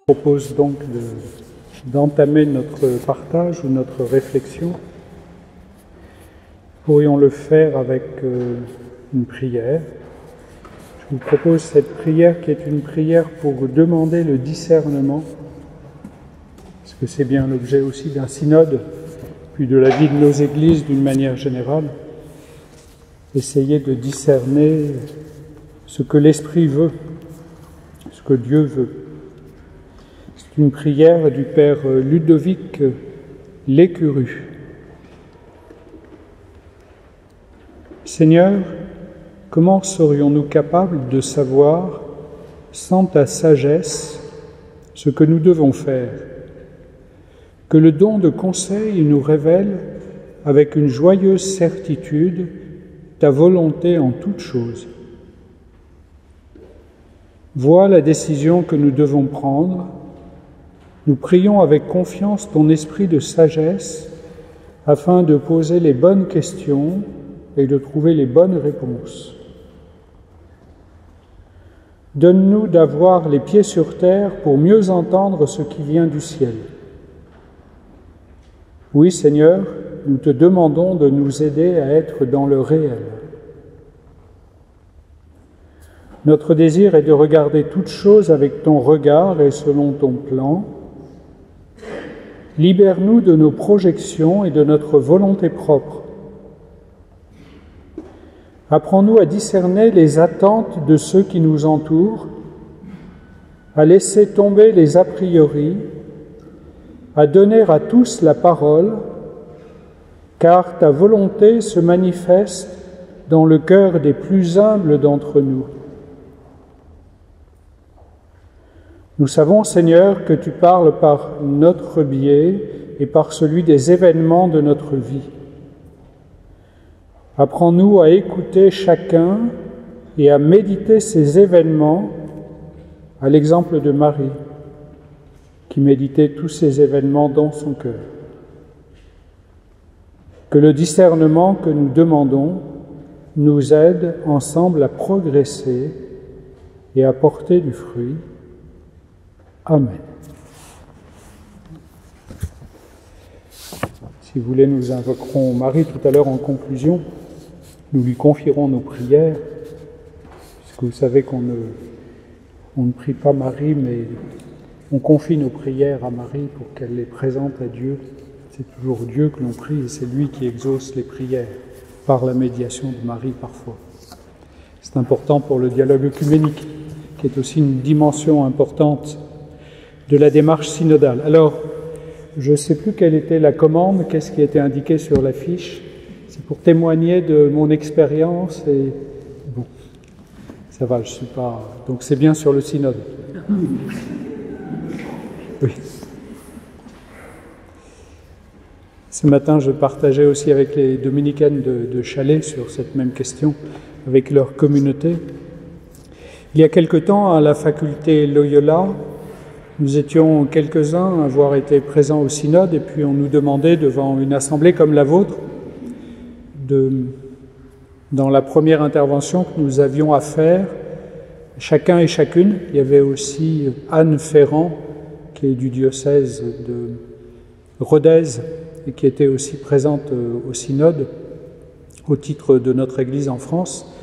Je propose donc d'entamer notre partage ou notre réflexion. Pourrions le faire avec une prière. Je vous propose cette prière qui est une prière pour demander le discernement, parce que c'est bien l'objet aussi d'un synode, puis de la vie de nos églises d'une manière générale. Essayer de discerner ce que l'Esprit veut, ce que Dieu veut. C'est une prière du Père Ludovic Lécuru. Seigneur, comment serions-nous capables de savoir, sans ta sagesse, ce que nous devons faire? Que le don de conseil nous révèle, avec une joyeuse certitude, ta volonté en toutes choses. Vois la décision que nous devons prendre. Nous prions avec confiance ton esprit de sagesse afin de poser les bonnes questions et de trouver les bonnes réponses. Donne-nous d'avoir les pieds sur terre pour mieux entendre ce qui vient du ciel. Oui, Seigneur, nous te demandons de nous aider à être dans le réel. Notre désir est de regarder toutes choses avec ton regard et selon ton plan. Libère-nous de nos projections et de notre volonté propre. Apprends-nous à discerner les attentes de ceux qui nous entourent, à laisser tomber les a priori, à donner à tous la parole, car ta volonté se manifeste dans le cœur des plus humbles d'entre nous. Nous savons, Seigneur, que tu parles par notre biais et par celui des événements de notre vie. Apprends-nous à écouter chacun et à méditer ces événements, à l'exemple de Marie, qui méditait tous ces événements dans son cœur. Que le discernement que nous demandons nous aide ensemble à progresser et à porter du fruit. Amen. Si vous voulez, nous invoquerons Marie tout à l'heure en conclusion. Nous lui confierons nos prières, puisque vous savez qu'on ne prie pas Marie, mais on confie nos prières à Marie pour qu'elle les présente à Dieu. C'est toujours Dieu que l'on prie et c'est lui qui exauce les prières, par la médiation de Marie parfois. C'est important pour le dialogue œcuménique, qui est aussi une dimension importante de la démarche synodale. Alors, je ne sais plus quelle était la commande, qu'est-ce qui était indiqué sur l'affiche. C'est pour témoigner de mon expérience et bon, ça va, je ne suis pas... Donc c'est bien sur le synode. Oui. Ce matin, je partageais aussi avec les dominicaines de Chalais sur cette même question, avec leur communauté. Il y a quelque temps, à la faculté Loyola, nous étions quelques-uns à avoir été présents au synode et puis on nous demandait devant une assemblée comme la vôtre, dans la première intervention que nous avions à faire, chacun et chacune, il y avait aussi Anne Ferrand, qui est du diocèse de Rodez et qui était aussi présente au synode au titre de notre Église en France,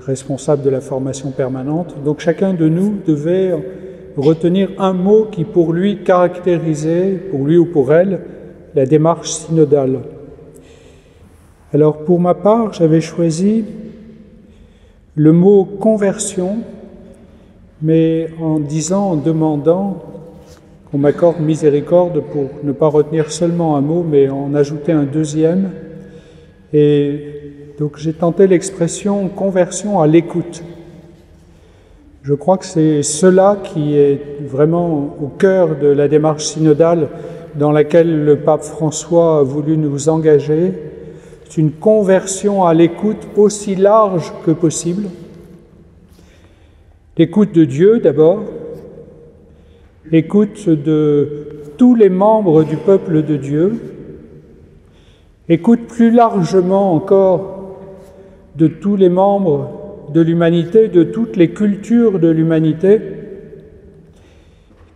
responsable de la formation permanente. Donc chacun de nous devait retenir un mot qui pour lui caractérisait, pour lui ou pour elle, la démarche synodale. Alors pour ma part, j'avais choisi le mot « conversion », mais en demandant qu'on m'accorde miséricorde pour ne pas retenir seulement un mot, mais en ajouter un deuxième. Et donc j'ai tenté l'expression « conversion à l'écoute ». Je crois que c'est cela qui est vraiment au cœur de la démarche synodale dans laquelle le pape François a voulu nous engager. C'est une conversion à l'écoute aussi large que possible. L'écoute de Dieu d'abord, écoute de tous les membres du peuple de Dieu, écoute plus largement encore de tous les membres de l'humanité, de toutes les cultures de l'humanité,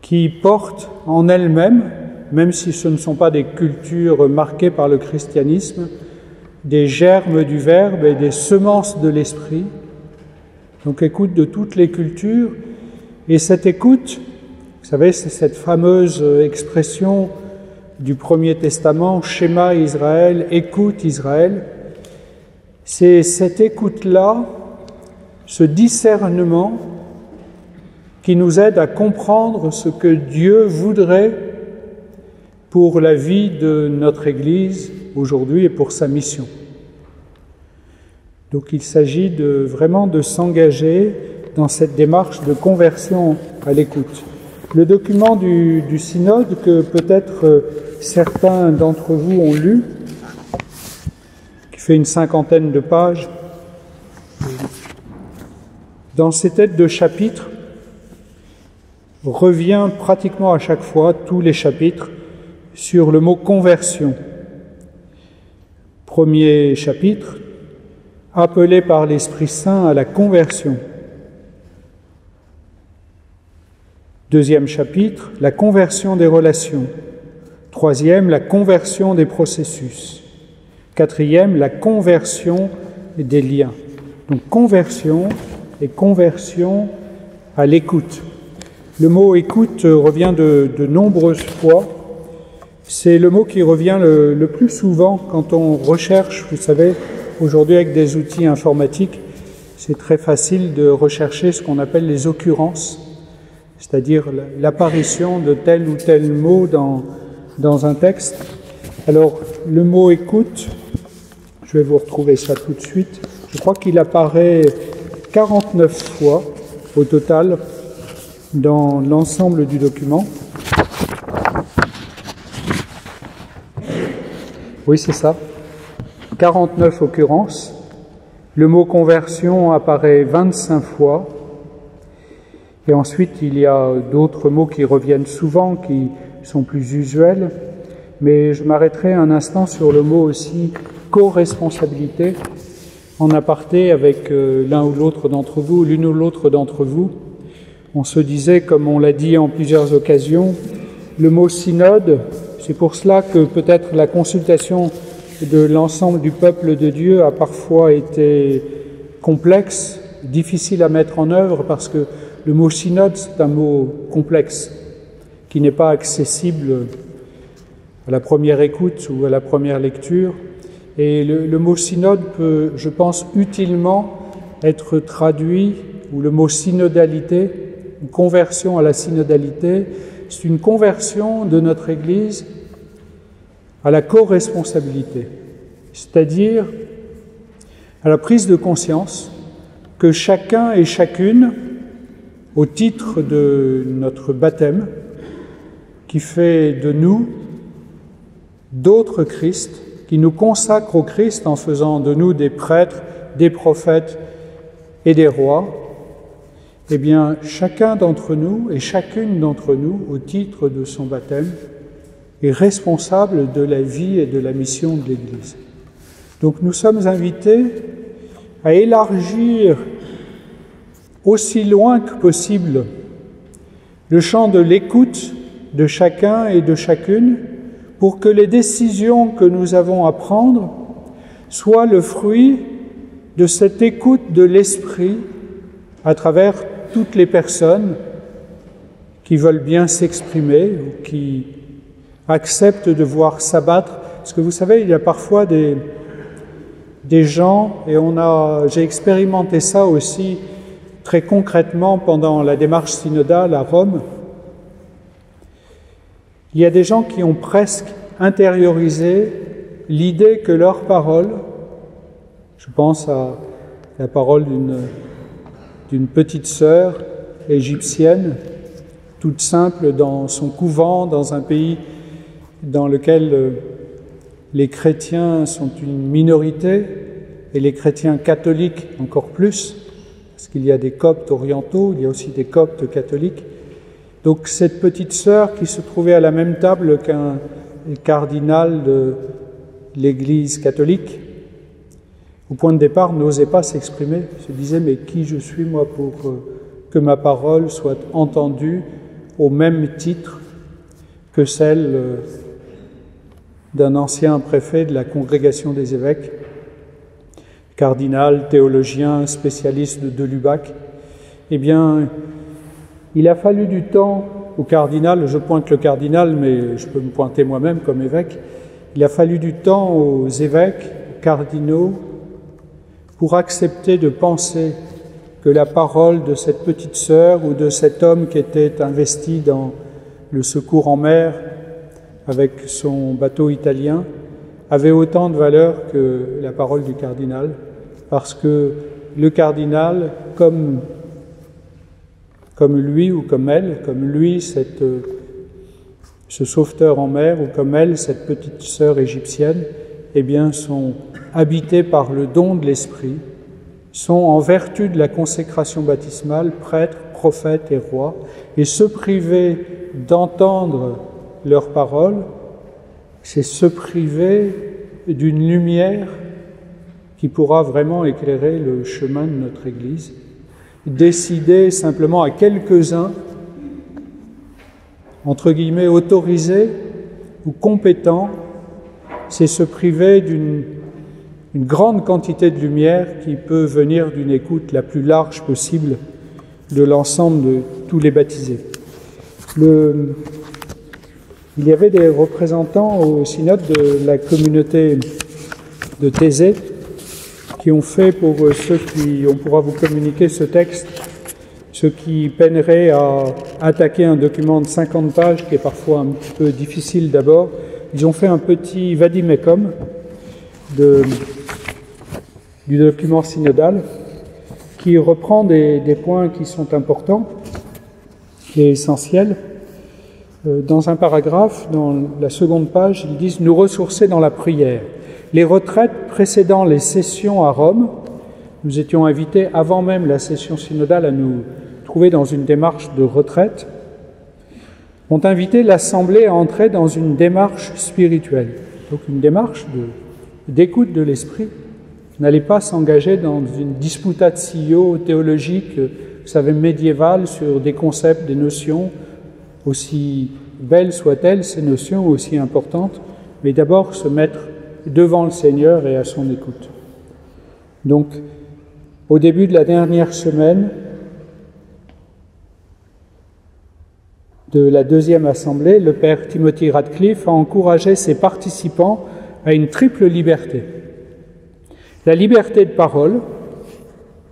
qui portent en elles-mêmes, même si ce ne sont pas des cultures marquées par le christianisme, des germes du Verbe et des semences de l'Esprit. Donc écoute de toutes les cultures. Et cette écoute, vous savez, c'est cette fameuse expression du Premier Testament, Shema Israël, écoute Israël. C'est cette écoute-là, ce discernement qui nous aide à comprendre ce que Dieu voudrait pour la vie de notre Église aujourd'hui et pour sa mission. Donc il s'agit vraiment de s'engager dans cette démarche de conversion à l'écoute. Le document du synode que peut-être certains d'entre vous ont lu, qui fait une 50aine de pages, dans ces têtes de chapitres, revient pratiquement à chaque fois, tous les chapitres, sur le mot conversion. Premier chapitre, appelé par l'Esprit Saint à la conversion. Deuxième chapitre, la conversion des relations. Troisième, la conversion des processus. Quatrième, la conversion des liens. Donc conversion et conversion à l'écoute. Le mot écoute revient de nombreuses fois. C'est le mot qui revient le plus souvent quand on recherche, vous savez, aujourd'hui avec des outils informatiques, c'est très facile de rechercher ce qu'on appelle les occurrences, c'est-à-dire l'apparition de tel ou tel mot dans un texte. Alors, le mot écoute, je vais vous retrouver ça tout de suite, je crois qu'il apparaît 49 fois au total dans l'ensemble du document. Oui, c'est ça. 49 occurrences. Le mot conversion apparaît 25 fois. Et ensuite, il y a d'autres mots qui reviennent souvent, qui sont plus usuels. Mais je m'arrêterai un instant sur le mot aussi co-responsabilité, en aparté avec l'un ou l'autre d'entre vous, l'une ou l'autre d'entre vous. On se disait, comme on l'a dit en plusieurs occasions, le mot synode, c'est pour cela que peut-être la consultation de l'ensemble du peuple de Dieu a parfois été complexe, difficile à mettre en œuvre, parce que le mot synode, c'est un mot complexe, qui n'est pas accessible à la première écoute ou à la première lecture. Et le mot synode peut, je pense, utilement être traduit, ou le mot synodalité, une conversion à la synodalité, c'est une conversion de notre Église à la co-responsabilité, c'est-à-dire à la prise de conscience que chacun et chacune, au titre de notre baptême, qui fait de nous d'autres Christ, qui nous consacre au Christ en faisant de nous des prêtres, des prophètes et des rois, eh bien, chacun d'entre nous et chacune d'entre nous, au titre de son baptême, est responsable de la vie et de la mission de l'Église. Donc nous sommes invités à élargir aussi loin que possible le champ de l'écoute de chacun et de chacune pour que les décisions que nous avons à prendre soient le fruit de cette écoute de l'Esprit à travers toutes les personnes qui veulent bien s'exprimer ou qui acceptent de voir s'abattre. Parce que vous savez, il y a parfois des gens, et j'ai expérimenté ça aussi très concrètement pendant la démarche synodale à Rome. Il y a des gens qui ont presque intériorisé l'idée que leur parole, je pense à la parole d'une petite sœur égyptienne, toute simple dans son couvent, dans un pays dans lequel les chrétiens sont une minorité, et les chrétiens catholiques encore plus, parce qu'il y a des coptes orientaux, il y a aussi des coptes catholiques. Donc cette petite sœur qui se trouvait à la même table qu'un cardinal de l'Église catholique, au point de départ, n'osait pas s'exprimer, se disait « mais qui je suis moi pour que ma parole soit entendue au même titre que celle d'un ancien préfet de la congrégation des évêques, cardinal, théologien, spécialiste de Lubac. Eh bien, il a fallu du temps au cardinal, je pointe le cardinal, mais je peux me pointer moi-même comme évêque, il a fallu du temps aux évêques, aux cardinaux, pour accepter de penser que la parole de cette petite sœur ou de cet homme qui était investi dans le secours en mer avec son bateau italien avait autant de valeur que la parole du cardinal, parce que le cardinal, comme lui ou comme elle, comme lui, ce sauveteur en mer, ou comme elle, cette petite sœur égyptienne, eh bien, sont habités par le don de l'Esprit, sont en vertu de la consécration baptismale, prêtres, prophètes et rois, et se priver d'entendre leurs paroles, c'est se priver d'une lumière qui pourra vraiment éclairer le chemin de notre Église. Décider simplement à quelques-uns, entre guillemets, autorisés ou compétents, c'est se priver d'une grande quantité de lumière qui peut venir d'une écoute la plus large possible de l'ensemble de tous les baptisés. Il y avait des représentants au synode de la communauté de Thésée qui ont fait, pour ceux qui, on pourra vous communiquer ce texte, ceux qui peineraient à attaquer un document de 50 pages, qui est parfois un petit peu difficile d'abord, ils ont fait un petit vadimecum du document synodal qui reprend des points qui sont importants et essentiels. Dans un paragraphe, dans la seconde page, ils disent « Nous ressourcer dans la prière ». Les retraites précédant les sessions à Rome, nous étions invités avant même la session synodale à nous trouver dans une démarche de retraite, ont invité l'Assemblée à entrer dans une démarche spirituelle, donc une démarche d'écoute de l'Esprit. N'allez pas s'engager dans une disputatio théologique, vous savez, médiévale, sur des concepts, des notions, aussi belles soient-elles, ces notions aussi importantes, mais d'abord se mettre devant le Seigneur et à son écoute. Donc, au début de la dernière semaine de la deuxième assemblée, le père Timothy Radcliffe a encouragé ses participants à une triple liberté. La liberté de parole,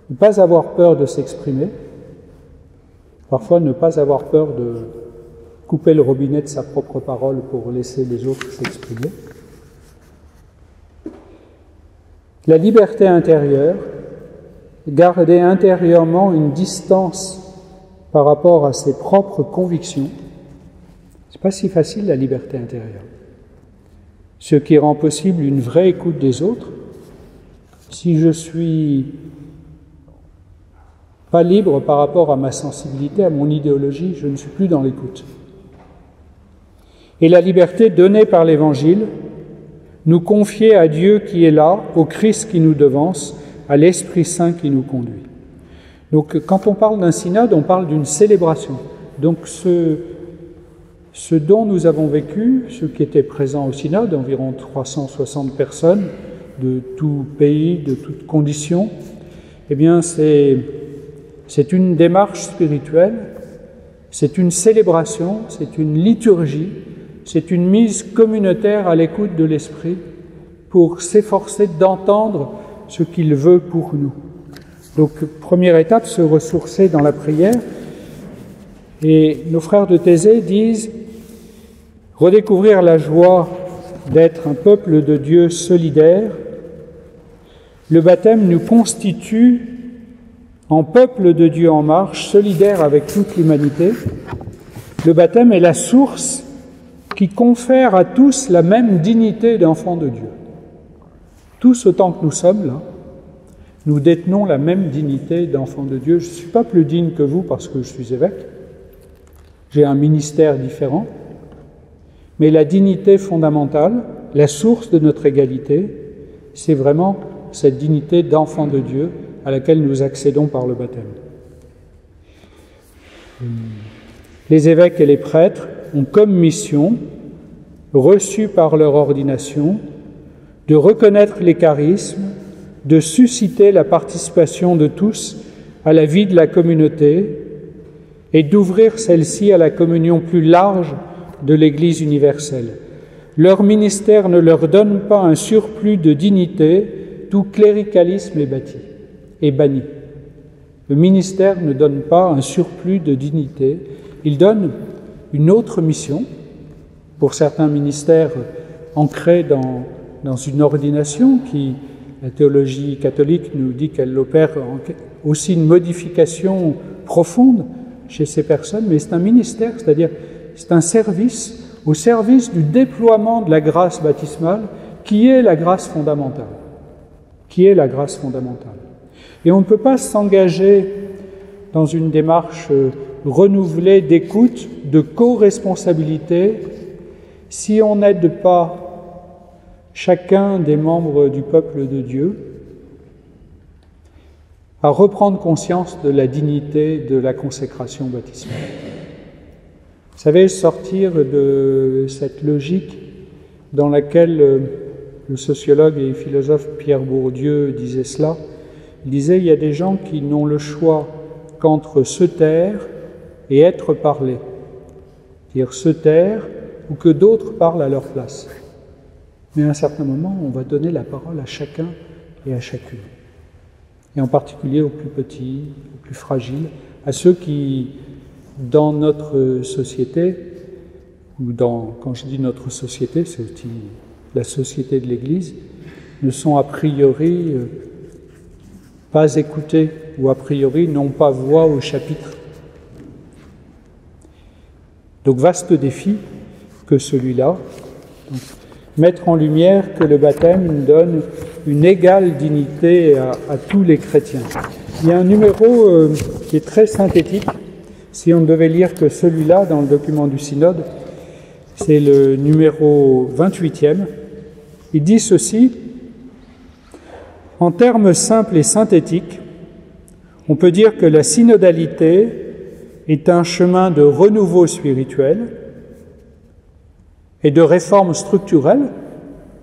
ne pas avoir peur de s'exprimer, parfois ne pas avoir peur de couper le robinet de sa propre parole pour laisser les autres s'exprimer. La liberté intérieure, garder intérieurement une distance par rapport à ses propres convictions. C'est pas si facile, la liberté intérieure. Ce qui rend possible une vraie écoute des autres. Si je suis pas libre par rapport à ma sensibilité, à mon idéologie, je ne suis plus dans l'écoute. Et la liberté donnée par l'Évangile, nous confier à Dieu qui est là, au Christ qui nous devance, à l'Esprit Saint qui nous conduit. Donc, quand on parle d'un synode, on parle d'une célébration. Donc, ce dont nous avons vécu, ceux qui étaient présents au synode, environ 360 personnes de tout pays, de toutes conditions, eh bien, c'est une démarche spirituelle, c'est une célébration, c'est une liturgie, c'est une mise communautaire à l'écoute de l'Esprit pour s'efforcer d'entendre ce qu'il veut pour nous. Donc, première étape, se ressourcer dans la prière. Et nos frères de Thésée disent redécouvrir la joie d'être un peuple de Dieu solidaire. Le baptême nous constitue en peuple de Dieu en marche, solidaire avec toute l'humanité. Le baptême est la source qui confère à tous la même dignité d'enfants de Dieu. Tous autant que nous sommes là, nous détenons la même dignité d'enfants de Dieu. Je ne suis pas plus digne que vous parce que je suis évêque. J'ai un ministère différent. Mais la dignité fondamentale, la source de notre égalité, c'est vraiment cette dignité d'enfant de Dieu à laquelle nous accédons par le baptême. Les évêques et les prêtres ont comme mission, reçue par leur ordination, de reconnaître les charismes, de susciter la participation de tous à la vie de la communauté et d'ouvrir celle-ci à la communion plus large de l'Église universelle. Leur ministère ne leur donne pas un surplus de dignité, tout cléricalisme est banni. Le ministère ne donne pas un surplus de dignité, il donne une autre mission, pour certains ministères ancrés dans une ordination qui, la théologie catholique nous dit qu'elle opère aussi une modification profonde chez ces personnes, mais c'est un ministère, c'est-à-dire c'est un service au service du déploiement de la grâce baptismale qui est la grâce fondamentale. Et on ne peut pas s'engager dans une démarche renouvelée d'écoute, de co-responsabilité, si on n'aide pas chacun des membres du peuple de Dieu à reprendre conscience de la dignité de la consécration baptismale. Vous savez, sortir de cette logique dans laquelle le sociologue et philosophe Pierre Bourdieu disait cela, il disait « il y a des gens qui n'ont le choix qu'entre se taire et être parlé », c'est-à-dire se taire ou que d'autres parlent à leur place. Mais à un certain moment, on va donner la parole à chacun et à chacune. Et en particulier aux plus petits, aux plus fragiles, à ceux qui, dans notre société, quand je dis notre société, c'est aussi la société de l'Église, ne sont a priori pas écoutés ou a priori n'ont pas voix au chapitre. Donc vaste défi que celui-là, mettre en lumière que le baptême donne une égale dignité à tous les chrétiens. Il y a un numéro qui est très synthétique, si on ne devait lire que celui-là dans le document du synode, c'est le numéro 28e. Il dit ceci: en termes simples et synthétiques, on peut dire que la synodalité est un chemin de renouveau spirituel et de réformes structurelles,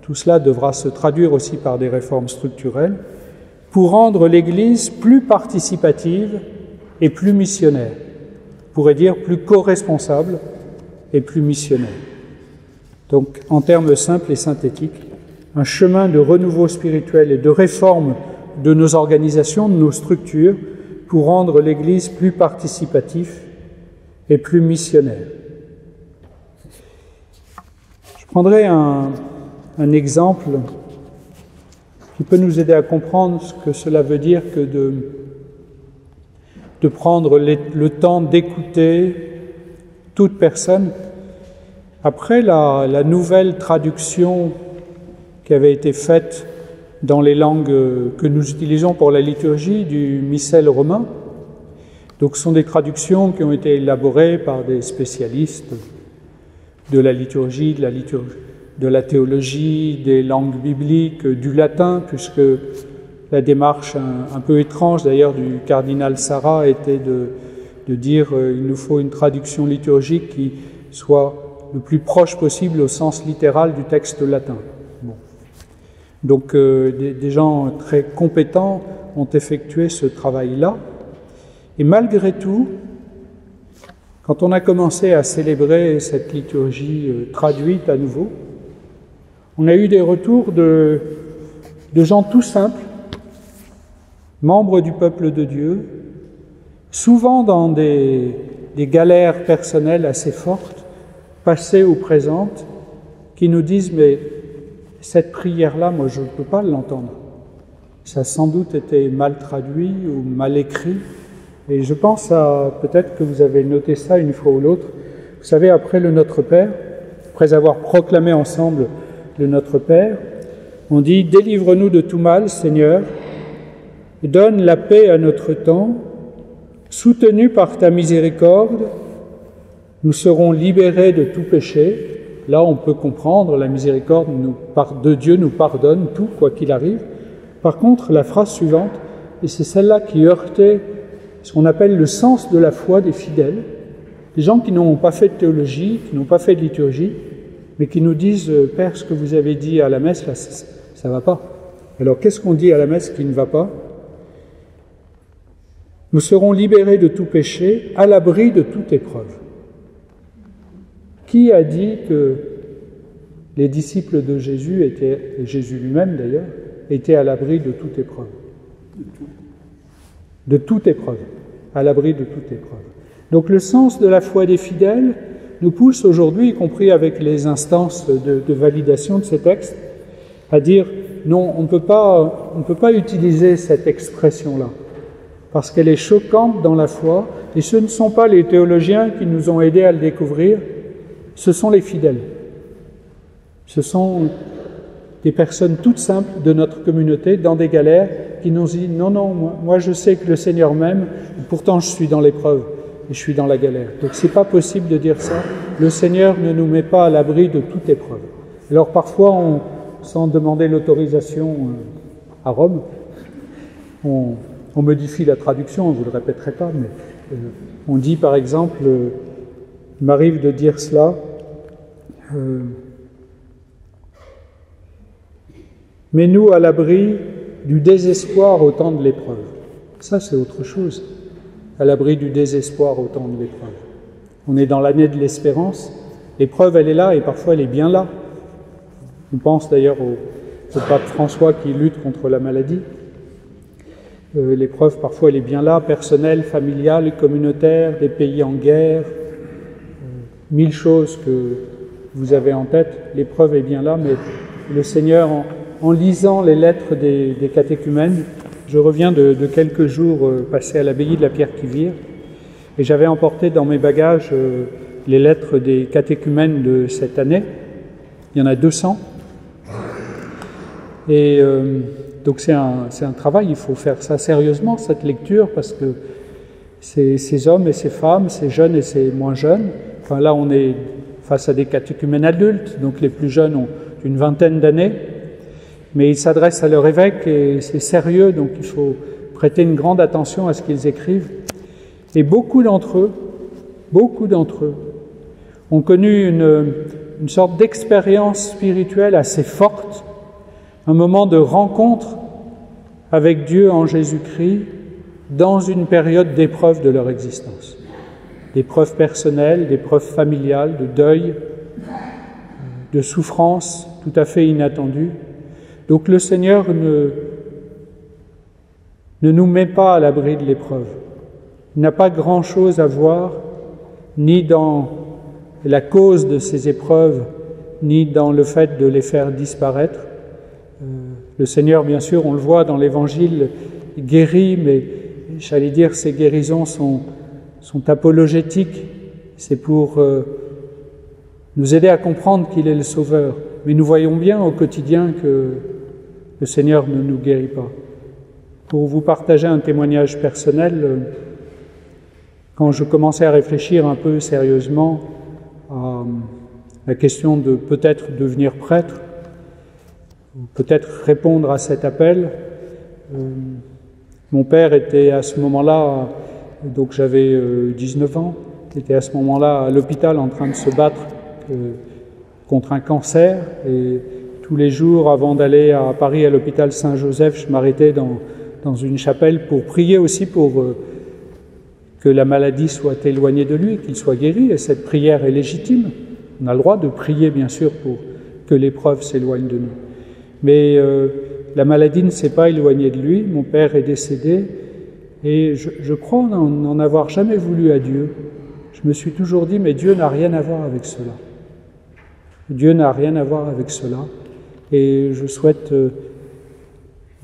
tout cela devra se traduire aussi par des réformes structurelles, pour rendre l'Église plus participative et plus missionnaire, on pourrait dire plus co-responsable et plus missionnaire. Donc, en termes simples et synthétiques, un chemin de renouveau spirituel et de réforme de nos organisations, de nos structures, pour rendre l'Église plus participative et plus missionnaire. Je prendrai un exemple qui peut nous aider à comprendre ce que cela veut dire que de prendre le temps d'écouter toute personne. Après la nouvelle traduction qui avait été faite dans les langues que nous utilisons pour la liturgie du missel romain, donc ce sont des traductions qui ont été élaborées par des spécialistes de la liturgie, de la théologie, des langues bibliques, du latin, puisque la démarche un peu étrange d'ailleurs du cardinal Sarah était de dire il nous faut une traduction liturgique qui soit le plus proche possible au sens littéral du texte latin. Bon. Donc des gens très compétents ont effectué ce travail-là, et malgré tout, quand on a commencé à célébrer cette liturgie traduite à nouveau, on a eu des retours de gens tout simples, membres du peuple de Dieu, souvent dans des galères personnelles assez fortes, passées ou présentes, qui nous disent « mais cette prière-là, moi je ne peux pas l'entendre. Ça a sans doute été mal traduit ou mal écrit. » Et je pense peut-être que vous avez noté ça une fois ou l'autre. Vous savez, après le Notre Père, après avoir proclamé ensemble le Notre Père, on dit « Délivre-nous de tout mal, Seigneur, et donne la paix à notre temps. Soutenus par ta miséricorde, nous serons libérés de tout péché. » Là, on peut comprendre, la miséricorde de Dieu nous pardonne tout, quoi qu'il arrive. Par contre, la phrase suivante, et c'est celle-là qui heurtait ce qu'on appelle le sens de la foi des fidèles, des gens qui n'ont pas fait de théologie, qui n'ont pas fait de liturgie, mais qui nous disent « Père, ce que vous avez dit à la messe, là, ça ne va pas. » Alors, qu'est-ce qu'on dit à la messe qui ne va pas? Nous serons libérés de tout péché, à l'abri de toute épreuve. Qui a dit que les disciples de Jésus étaient, et Jésus lui-même d'ailleurs, étaient à l'abri de toute épreuve? De toute épreuve, à l'abri de toute épreuve. Donc le sens de la foi des fidèles nous pousse aujourd'hui, y compris avec les instances de validation de ces textes, à dire non, on ne peut pas utiliser cette expression-là, parce qu'elle est choquante dans la foi, et ce ne sont pas les théologiens qui nous ont aidés à le découvrir, ce sont les fidèles. Ce sont des personnes toutes simples de notre communauté, dans des galères, qui nous disent « Non, non, moi je sais que le Seigneur m'aime, pourtant je suis dans l'épreuve, et je suis dans la galère. » Donc c'est pas possible de dire ça. Le Seigneur ne nous met pas à l'abri de toute épreuve. Alors parfois, sans demander l'autorisation à Rome, on modifie la traduction, on ne vous le répéterai pas, mais on dit par exemple, il m'arrive de dire cela, mets-nous à l'abri du désespoir au temps de l'épreuve. Ça, c'est autre chose. À l'abri du désespoir au temps de l'épreuve. On est dans l'année de l'espérance. L'épreuve, elle est là et parfois elle est bien là. On pense d'ailleurs au pape François qui lutte contre la maladie. L'épreuve, parfois, elle est bien là, personnelle, familiale, communautaire, des pays en guerre, 1000 choses que vous avez en tête. L'épreuve est bien là, mais le Seigneur, en lisant les lettres des catéchumènes, je reviens de quelques jours passés à l'abbaye de la Pierre-qui-Vire, et j'avais emporté dans mes bagages les lettres des catéchumènes de cette année. Il y en a 200. Et donc c'est un travail, il faut faire ça sérieusement, cette lecture, parce que ces hommes et ces femmes, ces jeunes et ces moins jeunes, enfin là on est face à des catéchumènes adultes, donc les plus jeunes ont une vingtaine d'années, mais ils s'adressent à leur évêque et c'est sérieux, donc il faut prêter une grande attention à ce qu'ils écrivent. Et beaucoup d'entre eux ont connu une sorte d'expérience spirituelle assez forte, un moment de rencontre avec Dieu en Jésus-Christ dans une période d'épreuve de leur existence. D'épreuves personnelles, d'épreuves familiales, de deuil, de souffrances tout à fait inattendues. Donc le Seigneur ne nous met pas à l'abri de l'épreuve. Il n'a pas grand-chose à voir, ni dans la cause de ces épreuves, ni dans le fait de les faire disparaître. Le Seigneur, bien sûr, on le voit dans l'Évangile, guérit, mais j'allais dire ces guérisons sont apologétiques. C'est pour nous aider à comprendre qu'il est le Sauveur. Mais nous voyons bien au quotidien que le Seigneur ne nous guérit pas. Pour vous partager un témoignage personnel, quand je commençais à réfléchir un peu sérieusement à la question de peut-être devenir prêtre, ou peut-être répondre à cet appel, mon père était à ce moment-là, donc j'avais 19 ans, était à ce moment-là à l'hôpital en train de se battre contre un cancer, et tous les jours avant d'aller à Paris à l'hôpital Saint-Joseph, je m'arrêtais dans une chapelle pour prier aussi pour que la maladie soit éloignée de lui, qu'il soit guéri, et cette prière est légitime. On a le droit de prier, bien sûr, pour que l'épreuve s'éloigne de nous. Mais la maladie ne s'est pas éloignée de lui, mon père est décédé, et je crois n'en avoir jamais voulu à Dieu. Je me suis toujours dit, mais Dieu n'a rien à voir avec cela. Dieu n'a rien à voir avec cela, et je souhaite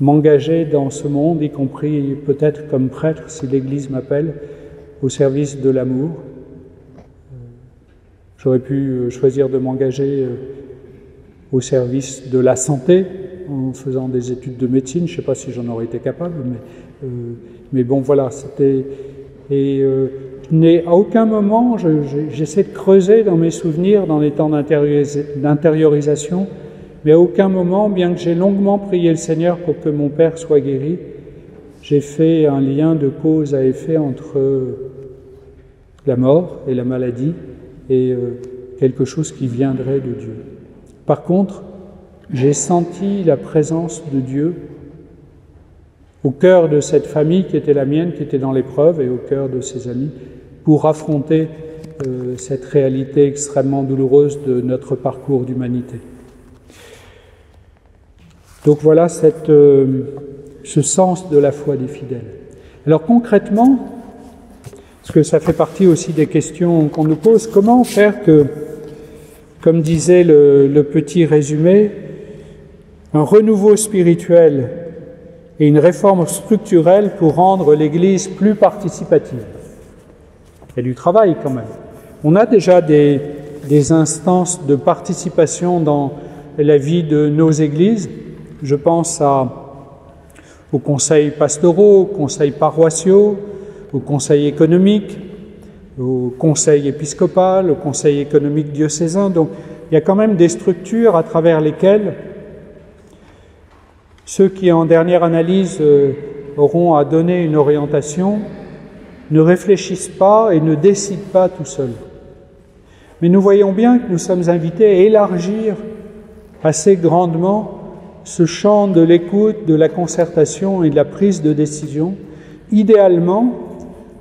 m'engager dans ce monde, y compris peut-être comme prêtre, si l'Église m'appelle, au service de l'amour. J'aurais pu choisir de m'engager au service de la santé, en faisant des études de médecine. Je ne sais pas si j'en aurais été capable, mais bon, voilà, c'était... Et à aucun moment, j'essaie de creuser dans mes souvenirs, dans les temps d'intériorisation, mais à aucun moment, bien que j'ai longuement prié le Seigneur pour que mon père soit guéri, j'ai fait un lien de cause à effet entre la mort et la maladie est quelque chose qui viendrait de Dieu. Par contre, j'ai senti la présence de Dieu au cœur de cette famille qui était la mienne, qui était dans l'épreuve, et au cœur de ses amis, pour affronter cette réalité extrêmement douloureuse de notre parcours d'humanité. Donc voilà ce sens de la foi des fidèles. Alors concrètement, parce que ça fait partie aussi des questions qu'on nous pose, comment faire que, comme disait le petit résumé, un renouveau spirituel et une réforme structurelle pour rendre l'Église plus participative. Il y a du travail quand même. On a déjà des instances de participation dans la vie de nos églises. Je pense aux conseils pastoraux, aux conseils paroissiaux, aux conseils économiques, au conseil épiscopal, au conseil économique diocésain. Donc il y a quand même des structures à travers lesquelles ceux qui, en dernière analyse, auront à donner une orientation, ne réfléchissent pas et ne décident pas tout seuls. Mais nous voyons bien que nous sommes invités à élargir assez grandement ce champ de l'écoute, de la concertation et de la prise de décision, idéalement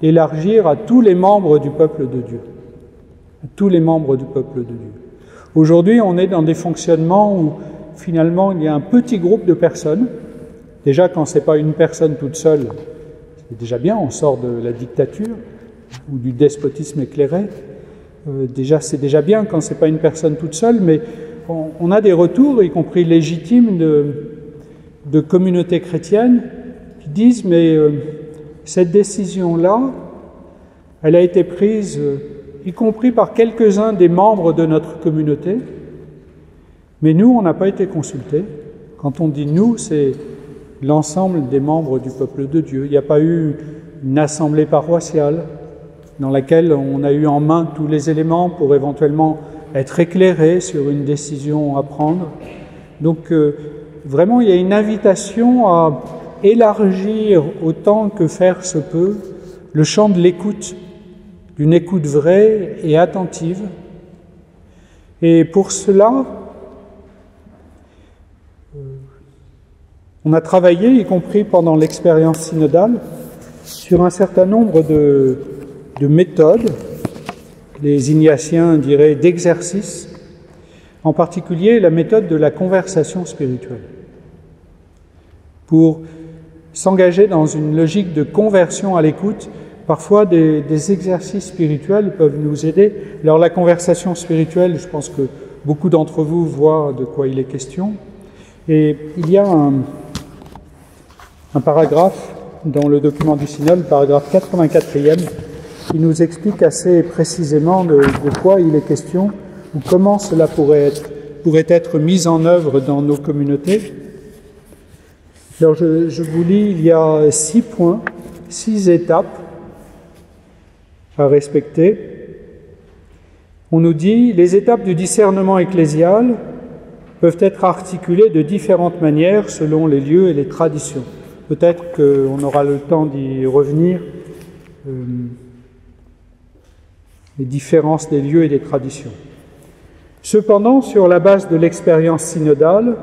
élargir à tous les membres du peuple de Dieu. À tous les membres du peuple de Dieu. Aujourd'hui, on est dans des fonctionnements où finalement, il y a un petit groupe de personnes. Déjà, quand ce n'est pas une personne toute seule, c'est déjà bien, on sort de la dictature ou du despotisme éclairé. C'est déjà bien quand ce n'est pas une personne toute seule, mais on a des retours, y compris légitimes, de communautés chrétiennes qui disent « mais cette décision-là, elle a été prise, y compris par quelques-uns des membres de notre communauté, mais nous, on n'a pas été consultés. » Quand on dit « nous », c'est l'ensemble des membres du peuple de Dieu. Il n'y a pas eu une assemblée paroissiale dans laquelle on a eu en main tous les éléments pour éventuellement être éclairé sur une décision à prendre. Donc vraiment, il y a une invitation à élargir autant que faire se peut le champ de l'écoute, d'une écoute vraie et attentive. Et pour cela, on a travaillé, y compris pendant l'expérience synodale, sur un certain nombre de méthodes, les Ignatiens diraient d'exercices, en particulier la méthode de la conversation spirituelle. Pour s'engager dans une logique de conversion à l'écoute, parfois des exercices spirituels peuvent nous aider. Alors la conversation spirituelle, je pense que beaucoup d'entre vous voient de quoi il est question. Et il y a un paragraphe dans le document du synode, le paragraphe 84e, qui nous explique assez précisément de quoi il est question ou comment cela pourrait être mis en œuvre dans nos communautés. Alors je vous lis, il y a 6 points, 6 étapes à respecter. On nous dit, les étapes du discernement ecclésial peuvent être articulées de différentes manières selon les lieux et les traditions. Peut-être qu'on aura le temps d'y revenir, les différences des lieux et des traditions. Cependant, sur la base de l'expérience synodale,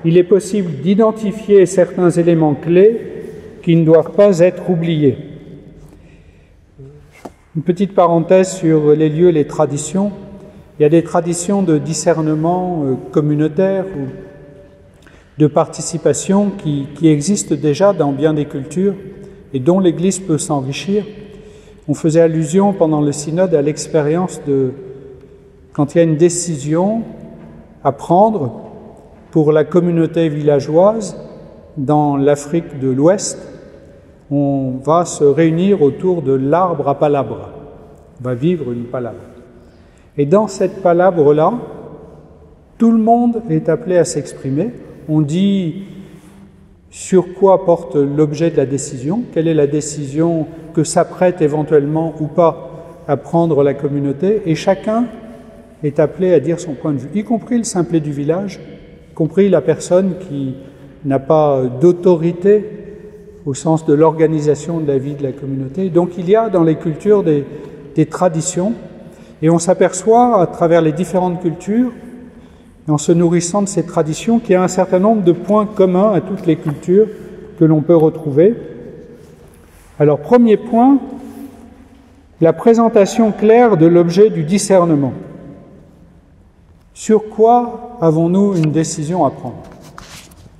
il est possible d'identifier certains éléments clés qui ne doivent pas être oubliés. Une petite parenthèse sur les lieux et les traditions. Il y a des traditions de discernement communautaire ou de participation qui existent déjà dans bien des cultures et dont l'Église peut s'enrichir. On faisait allusion pendant le synode à l'expérience de quand il y a une décision à prendre pour la communauté villageoise dans l'Afrique de l'Ouest, on va se réunir autour de l'arbre à palabre. On va vivre une palabre. Et dans cette palabre-là, tout le monde est appelé à s'exprimer. On dit sur quoi porte l'objet de la décision, quelle est la décision que s'apprête éventuellement ou pas à prendre la communauté, et chacun est appelé à dire son point de vue, y compris le simplet du village, y compris la personne qui n'a pas d'autorité au sens de l'organisation de la vie de la communauté. Donc il y a dans les cultures des traditions, et on s'aperçoit à travers les différentes cultures, en se nourrissant de ces traditions, qu'il y a un certain nombre de points communs à toutes les cultures que l'on peut retrouver. Alors, premier point, la présentation claire de l'objet du discernement. Sur quoi avons-nous une décision à prendre?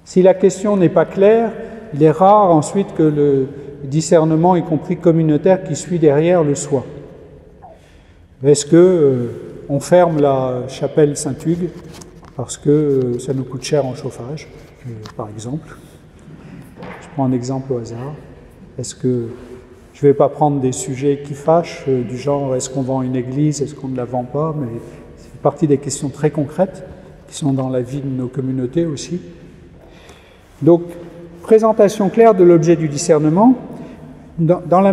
Si la question n'est pas claire, il est rare ensuite que le discernement, y compris communautaire, qui suit derrière, le soit. Est-ce que on ferme la chapelle Saint-Hugues parce que ça nous coûte cher en chauffage, par exemple? Je prends un exemple au hasard. Est-ce que je ne vais pas prendre des sujets qui fâchent, du genre est-ce qu'on vend une église, est-ce qu'on ne la vend pas, mais c'est partie des questions très concrètes qui sont dans la vie de nos communautés aussi. Donc, présentation claire de l'objet du discernement. Dans le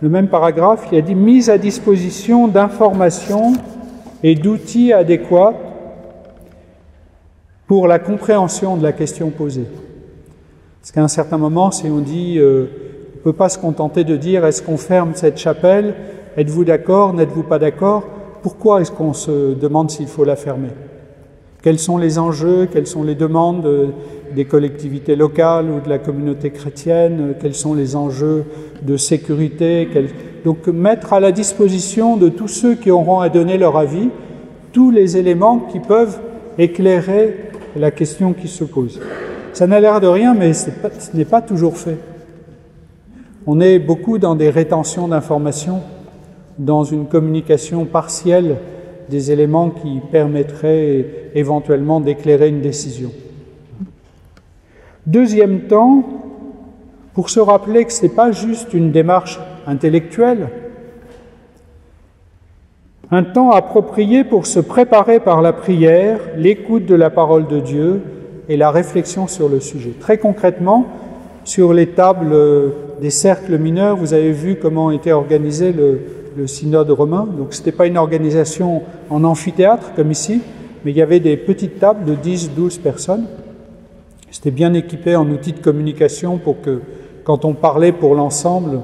même paragraphe, il y a dit « mise à disposition d'informations et d'outils adéquats pour la compréhension de la question posée ». Parce qu'à un certain moment, si on dit on ne peut pas se contenter de dire « est-ce qu'on ferme cette chapelle? Êtes-vous d'accord? N'êtes-vous pas d'accord ?» Pourquoi est-ce qu'on se demande s'il faut la fermer? Quels sont les enjeux? Quelles sont les demandes des collectivités locales ou de la communauté chrétienne? Quels sont les enjeux de sécurité? Donc mettre à la disposition de tous ceux qui auront à donner leur avis tous les éléments qui peuvent éclairer la question qui se pose. Ça n'a l'air de rien, mais ce n'est pas toujours fait. On est beaucoup dans des rétentions d'informations, dans une communication partielle des éléments qui permettraient éventuellement d'éclairer une décision. Deuxième temps, pour se rappeler que ce n'est pas juste une démarche intellectuelle, un temps approprié pour se préparer par la prière, l'écoute de la parole de Dieu et la réflexion sur le sujet. Très concrètement, sur les tables des cercles mineurs, vous avez vu comment était organisé le synode romain. Donc ce n'était pas une organisation en amphithéâtre comme ici, mais il y avait des petites tables de 10-12 personnes. C'était bien équipé en outils de communication pour que quand on parlait pour l'ensemble,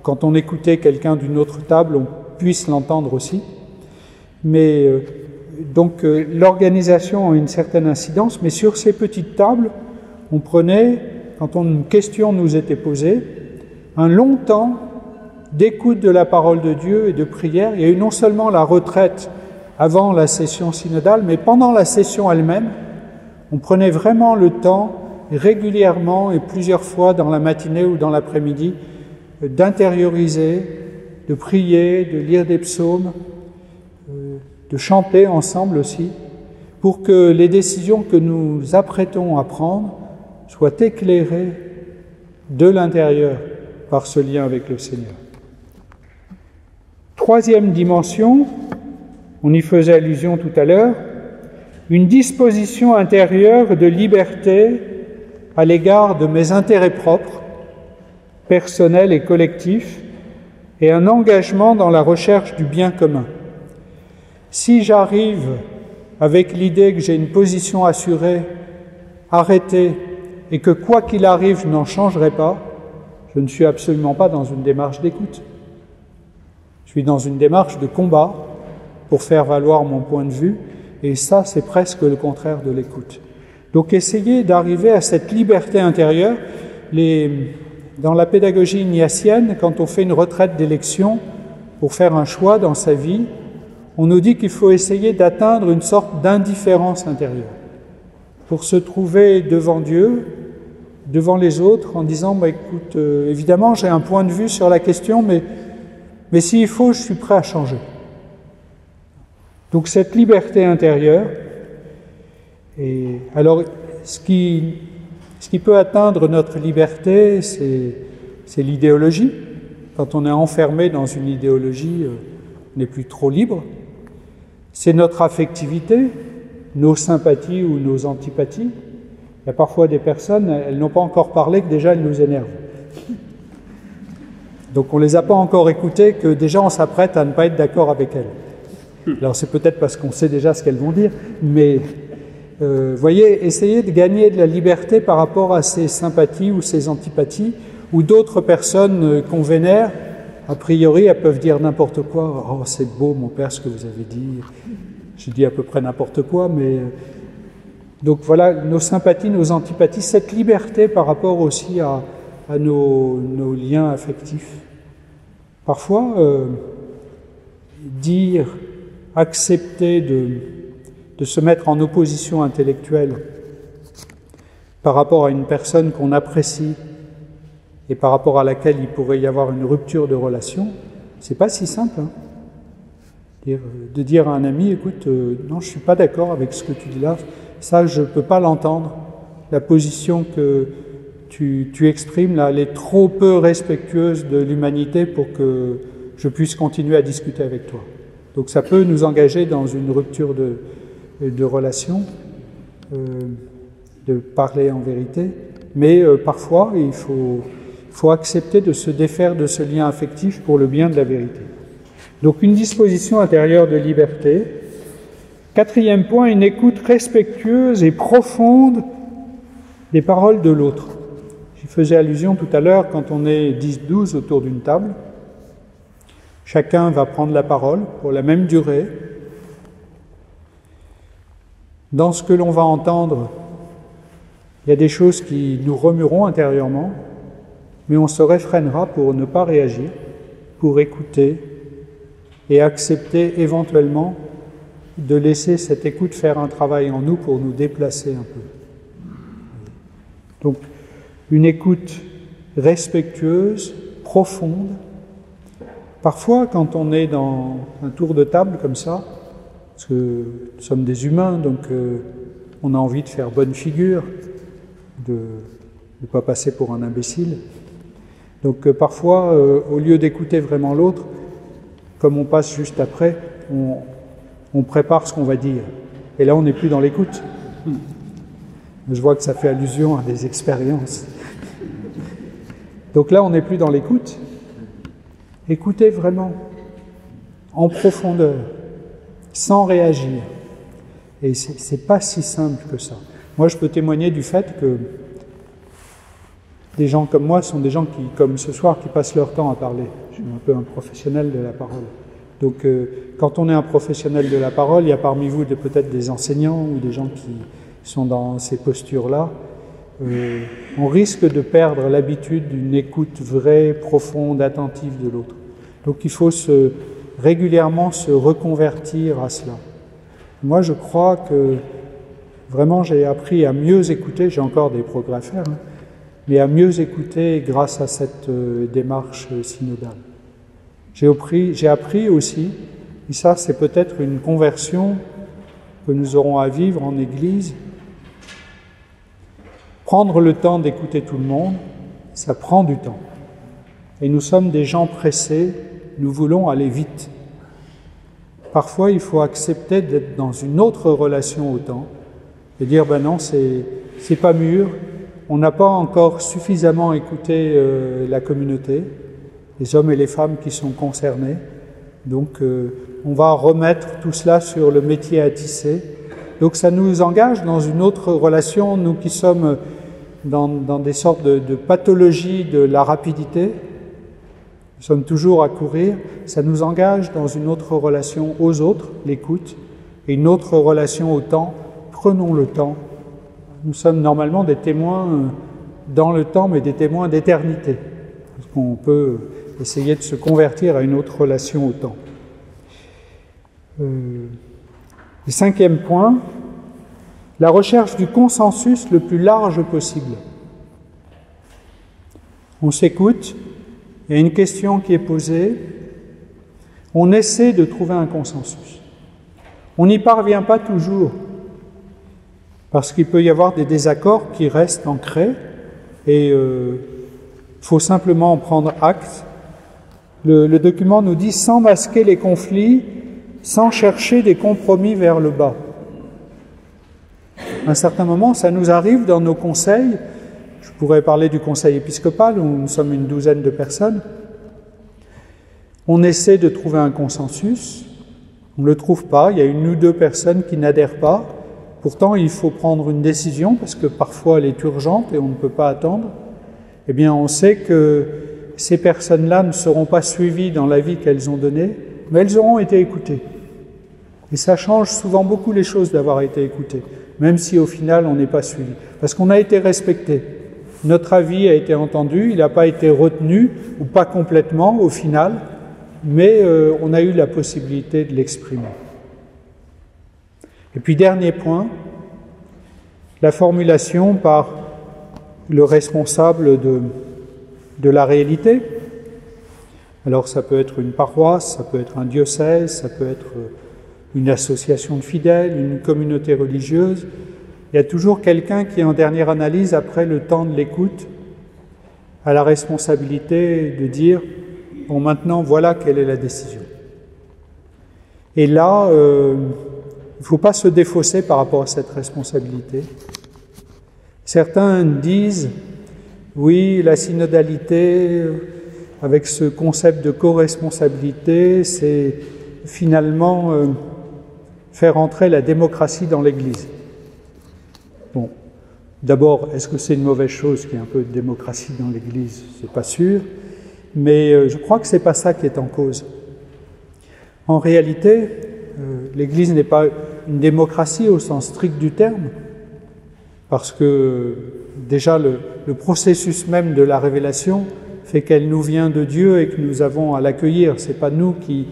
quand on écoutait quelqu'un d'une autre table, on puisse l'entendre aussi. Mais donc l'organisation a une certaine incidence, mais sur ces petites tables, on prenait, quand une question nous était posée, un long temps d'écoute de la parole de Dieu et de prière. Il y a eu non seulement la retraite avant la session synodale, mais pendant la session elle-même, on prenait vraiment le temps, régulièrement et plusieurs fois dans la matinée ou dans l'après-midi, d'intérioriser, de prier, de lire des psaumes, de chanter ensemble aussi, pour que les décisions que nous apprêtons à prendre soient éclairées de l'intérieur par ce lien avec le Seigneur. Troisième dimension, on y faisait allusion tout à l'heure, une disposition intérieure de liberté à l'égard de mes intérêts propres, personnels et collectifs, et un engagement dans la recherche du bien commun. Si j'arrive avec l'idée que j'ai une position assurée, arrêtée, et que quoi qu'il arrive, je n'en changerai pas, je ne suis absolument pas dans une démarche d'écoute. Je suis dans une démarche de combat pour faire valoir mon point de vue, et ça, c'est presque le contraire de l'écoute. Donc, essayez d'arriver à cette liberté intérieure. Dans la pédagogie ignatienne, quand on fait une retraite d'élection pour faire un choix dans sa vie, on nous dit qu'il faut essayer d'atteindre une sorte d'indifférence intérieure pour se trouver devant Dieu, devant les autres, en disant écoute, évidemment, j'ai un point de vue sur la question, mais s'il faut, je suis prêt à changer. Donc cette liberté intérieure, et alors ce qui peut atteindre notre liberté, c'est l'idéologie. Quand on est enfermé dans une idéologie, on n'est plus trop libre. C'est notre affectivité, nos sympathies ou nos antipathies. Il y a parfois des personnes, elles n'ont pas encore parlé que déjà elles nous énervent. Donc on ne les a pas encore écoutées que déjà on s'apprête à ne pas être d'accord avec elles. Alors c'est peut-être parce qu'on sait déjà ce qu'elles vont dire, mais voyez, essayez de gagner de la liberté par rapport à ces sympathies ou ces antipathies, ou d'autres personnes qu'on vénère, a priori, elles peuvent dire n'importe quoi. « Oh, c'est beau, mon père, ce que vous avez dit. » Je dis à peu près n'importe quoi, mais... Donc voilà, nos sympathies, nos antipathies, cette liberté par rapport aussi à nos liens affectifs. Parfois, dire, accepter de se mettre en opposition intellectuelle par rapport à une personne qu'on apprécie et par rapport à laquelle il pourrait y avoir une rupture de relation, c'est pas si simple. Hein. De dire à un ami, écoute, non, je suis pas d'accord avec ce que tu dis là, ça je peux pas l'entendre. La position que tu exprimes là, elle est trop peu respectueuse de l'humanité pour que je puisse continuer à discuter avec toi. Donc ça peut nous engager dans une rupture de relation, de parler en vérité, mais parfois il faut accepter de se défaire de ce lien affectif pour le bien de la vérité. Donc une disposition intérieure de liberté. Quatrième point, une écoute respectueuse et profonde des paroles de l'autre. J'y faisais allusion tout à l'heure, quand on est 10-12 autour d'une table, chacun va prendre la parole pour la même durée. Dans ce que l'on va entendre, il y a des choses qui nous remueront intérieurement, mais on se réfrènera pour ne pas réagir, pour écouter et accepter éventuellement de laisser cette écoute faire un travail en nous pour nous déplacer un peu. Donc, une écoute respectueuse, profonde. Parfois, quand on est dans un tour de table comme ça, parce que nous sommes des humains, donc on a envie de faire bonne figure, de ne pas passer pour un imbécile. Donc parfois, au lieu d'écouter vraiment l'autre, comme on passe juste après, on prépare ce qu'on va dire. Et là, on n'est plus dans l'écoute. Je vois que ça fait allusion à des expériences. Donc là, on n'est plus dans l'écoute. Écoutez vraiment, en profondeur, sans réagir. Et c'est pas si simple que ça. Moi, je peux témoigner du fait que des gens comme moi sont des gens qui, comme ce soir, qui passent leur temps à parler. Je suis un peu un professionnel de la parole. Donc, quand on est un professionnel de la parole, il y a parmi vous peut-être des enseignants ou des gens qui sont dans ces postures-là. On risque de perdre l'habitude d'une écoute vraie, profonde, attentive de l'autre. Donc, il faut régulièrement se reconvertir à cela. Moi, je crois que vraiment, j'ai appris à mieux écouter. J'ai encore des progrès à faire, hein, mais à mieux écouter grâce à cette démarche synodale. J'ai appris aussi, et ça c'est peut-être une conversion que nous aurons à vivre en Église, prendre le temps d'écouter tout le monde, ça prend du temps. Et nous sommes des gens pressés, nous voulons aller vite. Parfois il faut accepter d'être dans une autre relation au temps, et dire ben non, c'est pas mûr, on n'a pas encore suffisamment écouté la communauté, les hommes et les femmes qui sont concernés. Donc on va remettre tout cela sur le métier à tisser. Donc ça nous engage dans une autre relation, nous qui sommes dans des sortes de pathologies de la rapidité, nous sommes toujours à courir, ça nous engage dans une autre relation aux autres, l'écoute, et une autre relation au temps, prenons le temps. Nous sommes normalement des témoins dans le temps, mais des témoins d'éternité. Parce qu'on peut essayer de se convertir à une autre relation au temps. Le cinquième point, la recherche du consensus le plus large possible. On s'écoute, il y a une question qui est posée, on essaie de trouver un consensus. On n'y parvient pas toujours, parce qu'il peut y avoir des désaccords qui restent ancrés, et faut simplement en prendre acte. Le document nous dit « sans masquer les conflits, sans chercher des compromis vers le bas ». À un certain moment, ça nous arrive dans nos conseils, je pourrais parler du conseil épiscopal, où nous sommes une douzaine de personnes, on essaie de trouver un consensus, on ne le trouve pas, il y a une ou deux personnes qui n'adhèrent pas, pourtant il faut prendre une décision, parce que parfois elle est urgente et on ne peut pas attendre. Eh bien on sait que ces personnes-là ne seront pas suivies dans la vie qu'elles ont donnée, mais elles auront été écoutées. Et ça change souvent beaucoup les choses d'avoir été écoutées, même si au final on n'est pas suivi. Parce qu'on a été respecté. Notre avis a été entendu, il n'a pas été retenu, ou pas complètement au final, mais on a eu la possibilité de l'exprimer. Et puis dernier point, la formulation par le responsable de la réalité. Alors ça peut être une paroisse, ça peut être un diocèse, ça peut être une association de fidèles, une communauté religieuse. Il y a toujours quelqu'un qui, en dernière analyse, après le temps de l'écoute, a la responsabilité de dire « Bon, maintenant, voilà quelle est la décision ». Et là, il ne faut pas se défausser par rapport à cette responsabilité. Certains disent « Oui, la synodalité, avec ce concept de co-responsabilité, c'est finalement faire entrer la démocratie dans l'Église ». Bon, d'abord, est-ce que c'est une mauvaise chose qu'il y ait un peu de démocratie dans l'Église? C'est pas sûr, mais je crois que c'est pas ça qui est en cause. En réalité, l'Église n'est pas une démocratie au sens strict du terme, parce que déjà le processus même de la révélation fait qu'elle nous vient de Dieu et que nous avons à l'accueillir. C'est pas nous qui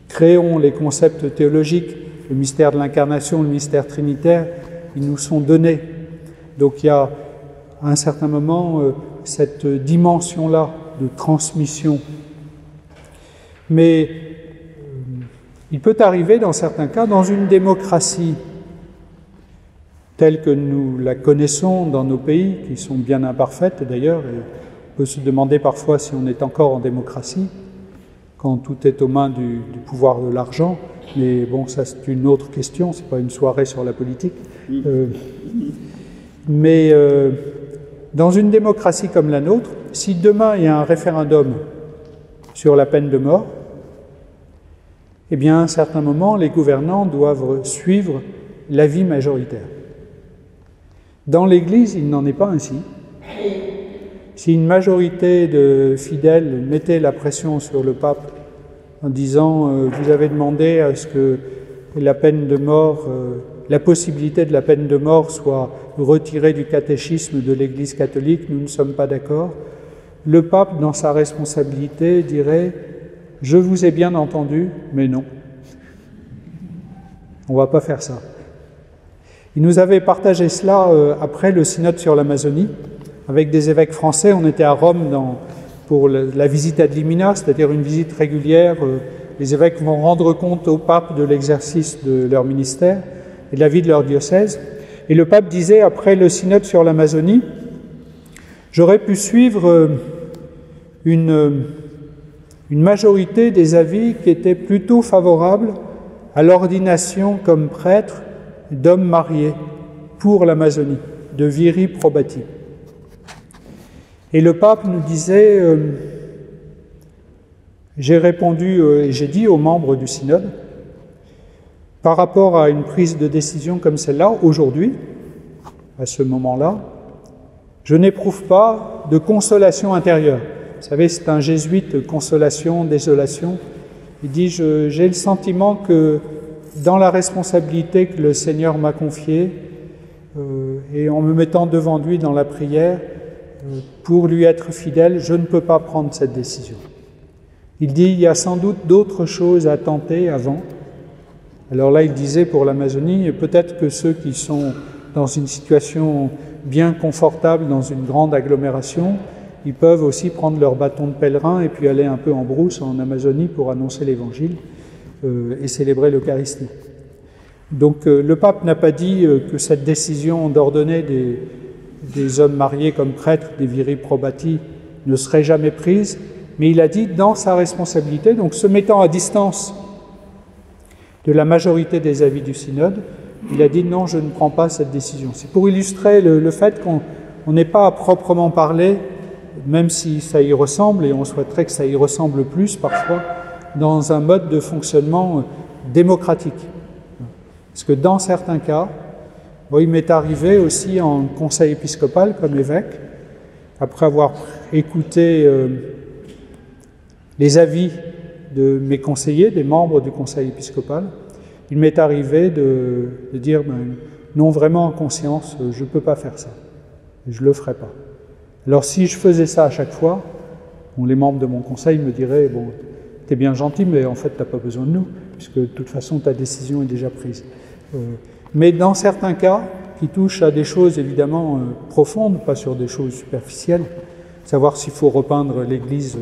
créons les concepts théologiques, le mystère de l'incarnation, le mystère trinitaire. Ils nous sont donnés. Donc il y a à un certain moment cette dimension-là de transmission. Mais il peut arriver dans certains cas, dans une démocratie telle que nous la connaissons dans nos pays, qui sont bien imparfaites d'ailleurs, et on peut se demander parfois si on est encore en démocratie, quand tout est aux mains du pouvoir de l'argent, mais bon, ça c'est une autre question, c'est pas une soirée sur la politique. Mais dans une démocratie comme la nôtre, si demain il y a un référendum sur la peine de mort, eh bien à un certain moment, les gouvernants doivent suivre l'avis majoritaire. Dans l'Église, il n'en est pas ainsi. Si une majorité de fidèles mettait la pression sur le pape en disant « vous avez demandé à ce que la peine de mort, la possibilité de la peine de mort soit retirée du catéchisme de l'Église catholique, nous ne sommes pas d'accord », le pape, dans sa responsabilité, dirait « je vous ai bien entendu, mais non, on ne va pas faire ça ». Il nous avait partagé cela après le synode sur l'Amazonie, avec des évêques français. On était à Rome pour la visite ad limina, c'est-à-dire une visite régulière. Les évêques vont rendre compte au pape de l'exercice de leur ministère et de la vie de leur diocèse. Et le pape disait, après le synode sur l'Amazonie, « J'aurais pu suivre une majorité des avis qui étaient plutôt favorables à l'ordination comme prêtre d'hommes mariés pour l'Amazonie, de viri probati. » Et le pape nous disait, j'ai répondu et j'ai dit aux membres du synode, par rapport à une prise de décision comme celle-là, aujourd'hui, à ce moment-là, je n'éprouve pas de consolation intérieure. Vous savez, c'est un jésuite, consolation, désolation. Il dit, j'ai le sentiment que dans la responsabilité que le Seigneur m'a confiée, et en me mettant devant lui dans la prière, pour lui être fidèle, je ne peux pas prendre cette décision. Il dit, il y a sans doute d'autres choses à tenter avant. Alors là, il disait pour l'Amazonie, peut-être que ceux qui sont dans une situation bien confortable, dans une grande agglomération, ils peuvent aussi prendre leur bâton de pèlerin et puis aller un peu en brousse en Amazonie pour annoncer l'Évangile et célébrer l'Eucharistie. Donc le pape n'a pas dit que cette décision d'ordonner des hommes mariés comme prêtres, des viri probati, ne serait jamais prise, mais il a dit dans sa responsabilité, donc se mettant à distance de la majorité des avis du synode, il a dit non, je ne prends pas cette décision. C'est pour illustrer le fait qu'on n'est pas à proprement parler, même si ça y ressemble, et on souhaiterait que ça y ressemble plus parfois, dans un mode de fonctionnement démocratique. Parce que dans certains cas, il m'est arrivé aussi en conseil épiscopal comme évêque après avoir écouté les avis de mes conseillers, des membres du conseil épiscopal, il m'est arrivé de dire non, vraiment en conscience, je ne peux pas faire ça, je ne le ferai pas. Alors si je faisais ça à chaque fois, les membres de mon conseil me diraient bon, t'es bien gentil, mais en fait t'as pas besoin de nous, puisque de toute façon ta décision est déjà prise. Mais dans certains cas, qui touchent à des choses évidemment profondes, pas sur des choses superficielles, savoir s'il faut repeindre l'église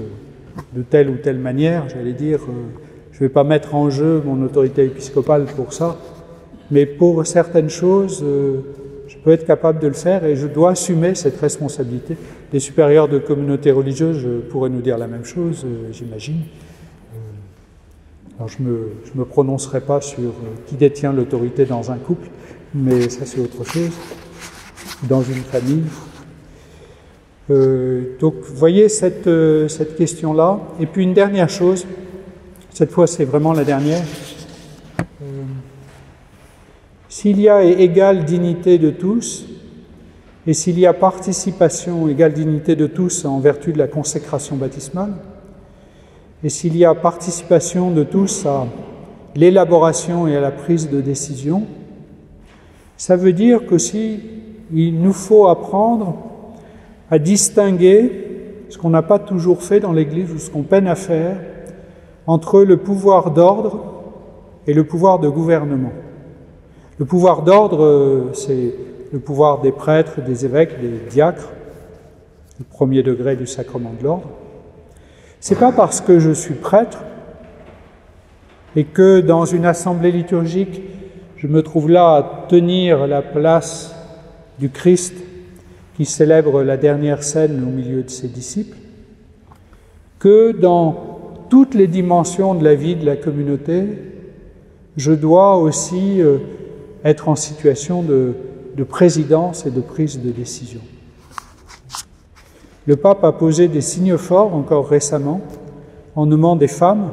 de telle ou telle manière, j'allais dire, je ne vais pas mettre en jeu mon autorité épiscopale pour ça, mais pour certaines choses, je peux être capable de le faire et je dois assumer cette responsabilité. Les supérieurs de communautés religieuses pourraient nous dire la même chose, j'imagine. Alors je me prononcerai pas sur qui détient l'autorité dans un couple, mais ça c'est autre chose, dans une famille. Donc vous voyez cette question-là. Et puis une dernière chose, cette fois c'est vraiment la dernière. S'il y a égale dignité de tous, et s'il y a participation, égale dignité de tous en vertu de la consécration baptismale, et s'il y a participation de tous à l'élaboration et à la prise de décision, ça veut dire qu'aussi il nous faut apprendre à distinguer ce qu'on n'a pas toujours fait dans l'Église ou ce qu'on peine à faire entre le pouvoir d'ordre et le pouvoir de gouvernement. Le pouvoir d'ordre, c'est le pouvoir des prêtres, des évêques, des diacres, le premier degré du sacrement de l'ordre. C'est pas parce que je suis prêtre et que dans une assemblée liturgique, je me trouve là à tenir la place du Christ qui célèbre la dernière scène au milieu de ses disciples, que dans toutes les dimensions de la vie de la communauté, je dois aussi être en situation de présidence et de prise de décision. Le pape a posé des signes forts encore récemment en nommant des femmes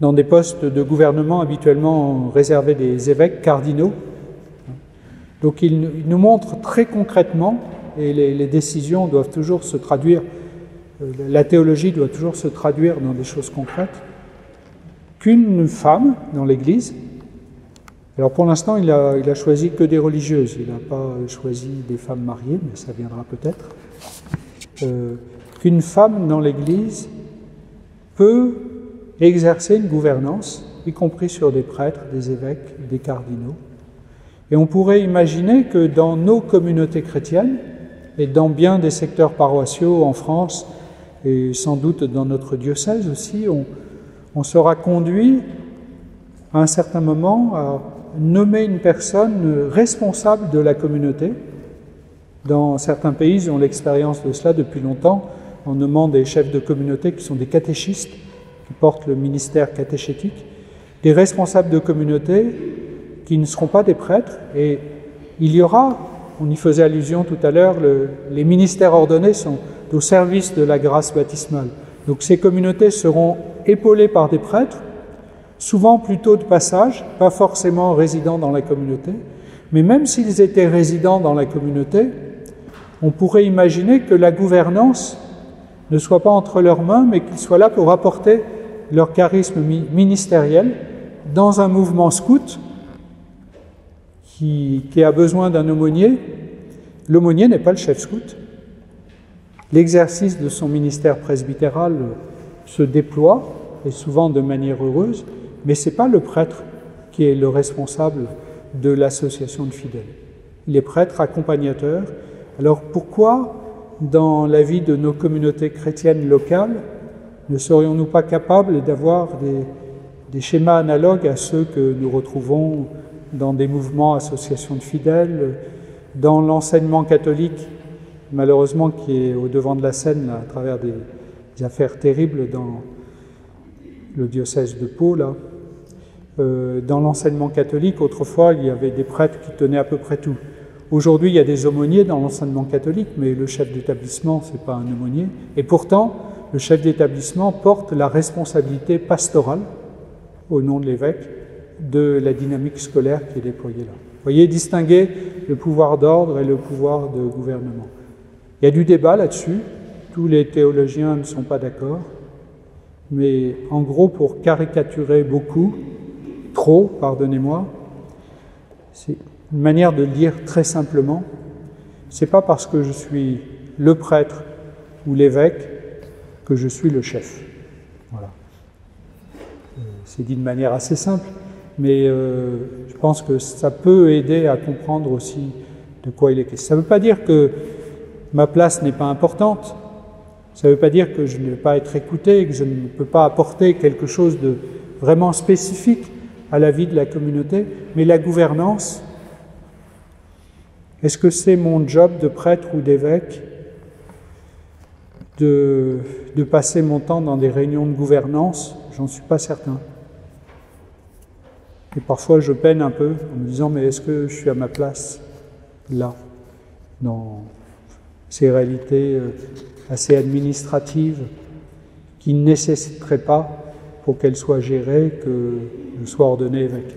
dans des postes de gouvernement habituellement réservés des évêques cardinaux. Donc il nous montre très concrètement, et les décisions doivent toujours se traduire, la théologie doit toujours se traduire dans des choses concrètes, qu'une femme dans l'Église, alors pour l'instant il a choisi que des religieuses, il n'a pas choisi des femmes mariées, mais ça viendra peut-être, qu'une femme dans l'Église peut exercer une gouvernance, y compris sur des prêtres, des évêques, des cardinaux. Et on pourrait imaginer que dans nos communautés chrétiennes, et dans bien des secteurs paroissiaux en France, et sans doute dans notre diocèse aussi, on sera conduit à un certain moment à nommer une personne responsable de la communauté. Dans certains pays, ils ont l'expérience de cela depuis longtemps, en nommant des chefs de communauté qui sont des catéchistes, qui portent le ministère catéchétique, des responsables de communauté qui ne seront pas des prêtres, et il y aura, on y faisait allusion tout à l'heure, les ministères ordonnés sont au service de la grâce baptismale. Donc ces communautés seront épaulées par des prêtres, souvent plutôt de passage, pas forcément résidents dans la communauté, mais même s'ils étaient résidents dans la communauté, on pourrait imaginer que la gouvernance ne soit pas entre leurs mains, mais qu'ils soient là pour apporter leur charisme ministériel dans un mouvement scout qui a besoin d'un aumônier. L'aumônier n'est pas le chef scout. L'exercice de son ministère presbytéral se déploie, et souvent de manière heureuse, mais ce n'est pas le prêtre qui est le responsable de l'association de fidèles. Il est prêtre accompagnateur. Alors pourquoi, dans la vie de nos communautés chrétiennes locales, ne serions-nous pas capables d'avoir des schémas analogues à ceux que nous retrouvons dans des mouvements, associations de fidèles, dans l'enseignement catholique, malheureusement qui est au devant de la scène là, à travers des affaires terribles dans le diocèse de Pau, là. Dans l'enseignement catholique, autrefois, il y avait des prêtres qui tenaient à peu près tout. Aujourd'hui, il y a des aumôniers dans l'enseignement catholique, mais le chef d'établissement, ce n'est pas un aumônier. Et pourtant, le chef d'établissement porte la responsabilité pastorale, au nom de l'évêque, de la dynamique scolaire qui est déployée là. Vous voyez, distinguer le pouvoir d'ordre et le pouvoir de gouvernement. Il y a du débat là-dessus, tous les théologiens ne sont pas d'accord, mais en gros, pour caricaturer beaucoup, trop, pardonnez-moi, c'est une manière de le dire très simplement. C'est pas parce que je suis le prêtre ou l'évêque que je suis le chef. Voilà. C'est dit de manière assez simple, mais je pense que ça peut aider à comprendre aussi de quoi il est question. Ça ne veut pas dire que ma place n'est pas importante, ça ne veut pas dire que je ne vais pas être écouté, que je ne peux pas apporter quelque chose de vraiment spécifique à la vie de la communauté, mais la gouvernance, est-ce que c'est mon job de prêtre ou d'évêque de passer mon temps dans des réunions de gouvernance? J'en suis pas certain. Et parfois je peine un peu en me disant, mais est-ce que je suis à ma place là, dans ces réalités assez administratives qui ne nécessiteraient pas, pour qu'elles soient gérées, que je sois ordonné évêque.